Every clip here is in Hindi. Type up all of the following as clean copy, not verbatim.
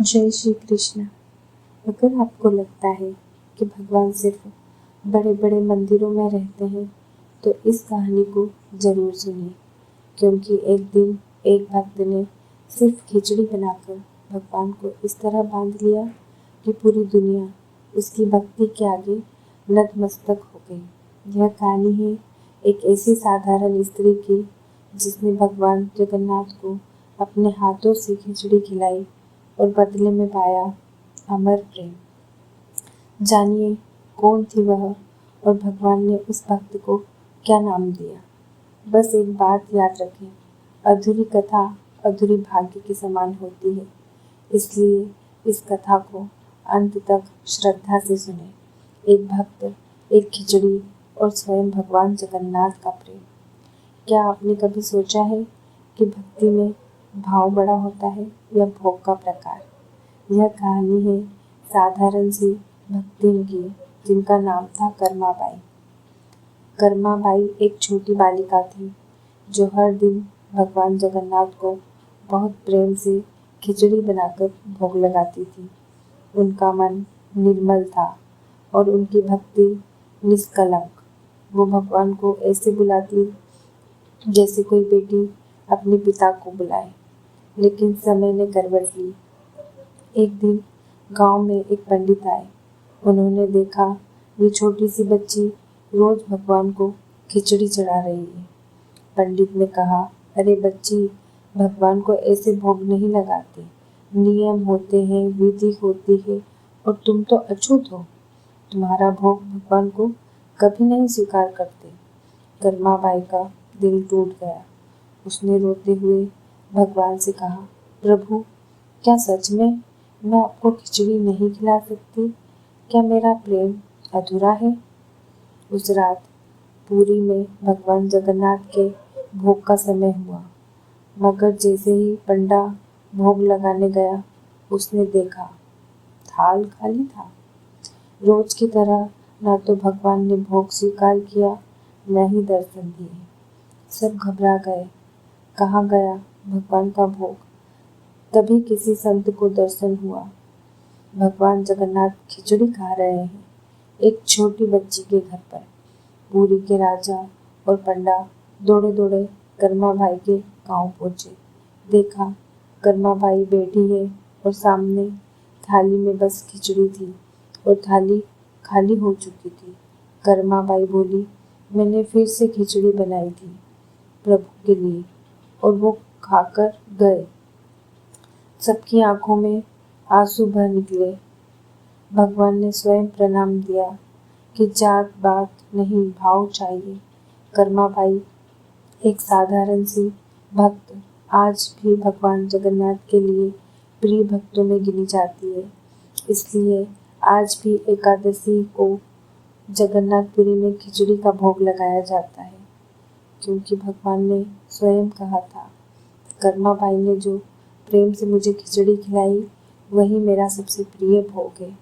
जय श्री कृष्ण। अगर आपको लगता है कि भगवान सिर्फ बड़े बड़े मंदिरों में रहते हैं तो इस कहानी को ज़रूर सुनिए, क्योंकि एक दिन एक भक्त ने सिर्फ खिचड़ी बनाकर भगवान को इस तरह बांध लिया कि पूरी दुनिया उसकी भक्ति के आगे नतमस्तक हो गई। यह कहानी है एक ऐसी साधारण स्त्री की जिसने भगवान जगन्नाथ को अपने हाथों से खिचड़ी खिलाई और बदले में पाया अमर प्रेम। जानिए कौन थी वह और भगवान ने उस भक्त को क्या नाम दिया। बस एक बात याद रखें, अधूरी कथा अधूरी भाग्य के समान होती है, इसलिए इस कथा को अंत तक श्रद्धा से सुने। एक भक्त, एक खिचड़ी और स्वयं भगवान जगन्नाथ का प्रेम। क्या आपने कभी सोचा है कि भक्ति में भाव बड़ा होता है या भोग का प्रकार? यह कहानी है साधारण सी भक्तिन की जिनका नाम था कर्मा बाई। कर्मा बाई एक छोटी बालिका थी जो हर दिन भगवान जगन्नाथ को बहुत प्रेम से खिचड़ी बनाकर भोग लगाती थी। उनका मन निर्मल था और उनकी भक्ति निष्कलंक। वो भगवान को ऐसे बुलाती जैसे कोई बेटी अपने पिता को बुलाए। लेकिन समय ने गड़बड़ की। एक दिन गांव में एक पंडित आए। उन्होंने देखा ये छोटी सी बच्ची रोज भगवान को खिचड़ी चढ़ा रही है। पंडित ने कहा, अरे बच्ची, भगवान को ऐसे भोग नहीं लगाते, नियम होते हैं, विधि होती है, और तुम तो अछूत हो। तुम्हारा भोग भगवान को कभी नहीं स्वीकार करते। कर्मा बाई का दिल टूट गया। उसने रोते हुए भगवान से कहा, प्रभु, क्या सच में मैं आपको खिचड़ी नहीं खिला सकती? क्या मेरा प्रेम अधूरा है? उस रात पुरी में भगवान जगन्नाथ के भोग का समय हुआ, मगर जैसे ही पंडा भोग लगाने गया, उसने देखा थाल खाली था। रोज की तरह न तो भगवान ने भोग स्वीकार किया, न ही दर्शन दिए। सब घबरा गए, कहाँ गया भगवान का भोग? तभी किसी संत को दर्शन हुआ। भगवान जगन्नाथ खिचड़ी खा रहे हैं एक छोटी बच्ची के घर पर। पुरी के राजा और पंडा दौड़े दौड़े कर्मा बाई के गांव पहुंचे। देखा कर्मा बाई बैठी है और सामने थाली में बस खिचड़ी थी और थाली खाली हो चुकी थी। कर्मा बाई बोली, मैंने फिर से खिचड़ी बनाई थी प्रभु के लिए और वो खाकर गए। सबकी आंखों में आंसू भर निकले। भगवान ने स्वयं प्रणाम दिया कि जात बात नहीं, भाव चाहिए। कर्मा बाई एक साधारण सी भक्त आज भी भगवान जगन्नाथ के लिए प्रिय भक्तों में गिनी जाती है। इसलिए आज भी एकादशी को जगन्नाथपुरी में खिचड़ी का भोग लगाया जाता है, क्योंकि भगवान ने स्वयं कहा था, कर्मा बाई ने जो प्रेम से मुझे खिचड़ी खिलाई वही मेरा सबसे प्रिय भोग है।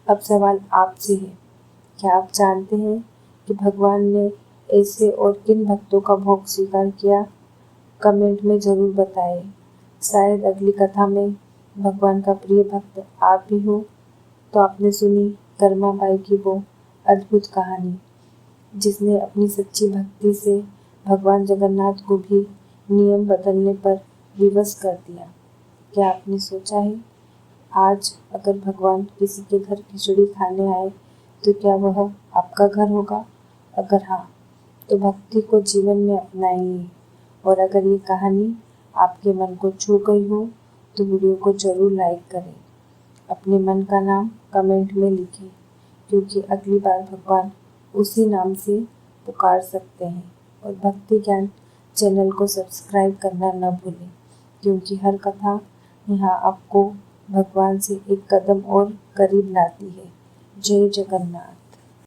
अब सवाल आपसे है, क्या आप जानते हैं कि भगवान ने ऐसे और किन भक्तों का भोग स्वीकार किया? कमेंट में ज़रूर बताएं। शायद अगली कथा में भगवान का प्रिय भक्त आप भी हो। तो आपने सुनी कर्मा बाई की वो अद्भुत कहानी, जिसने अपनी सच्ची भक्ति से भगवान जगन्नाथ को भी नियम बदलने पर विवश कर दिया। क्या आपने सोचा है, आज अगर भगवान किसी के घर खिचड़ी खाने आए तो क्या वह आपका घर होगा? अगर हाँ, तो भक्ति को जीवन में अपनाइए। और अगर ये कहानी आपके मन को छू गई हो तो वीडियो को ज़रूर लाइक करें। अपने मन का नाम कमेंट में लिखें, क्योंकि अगली बार भगवान उसी नाम से पुकार सकते हैं। और भक्ति ज्ञान चैनल को सब्सक्राइब करना न भूलें, क्योंकि हर कथा यहाँ आपको भगवान से एक कदम और करीब लाती है। जय जगन्नाथ।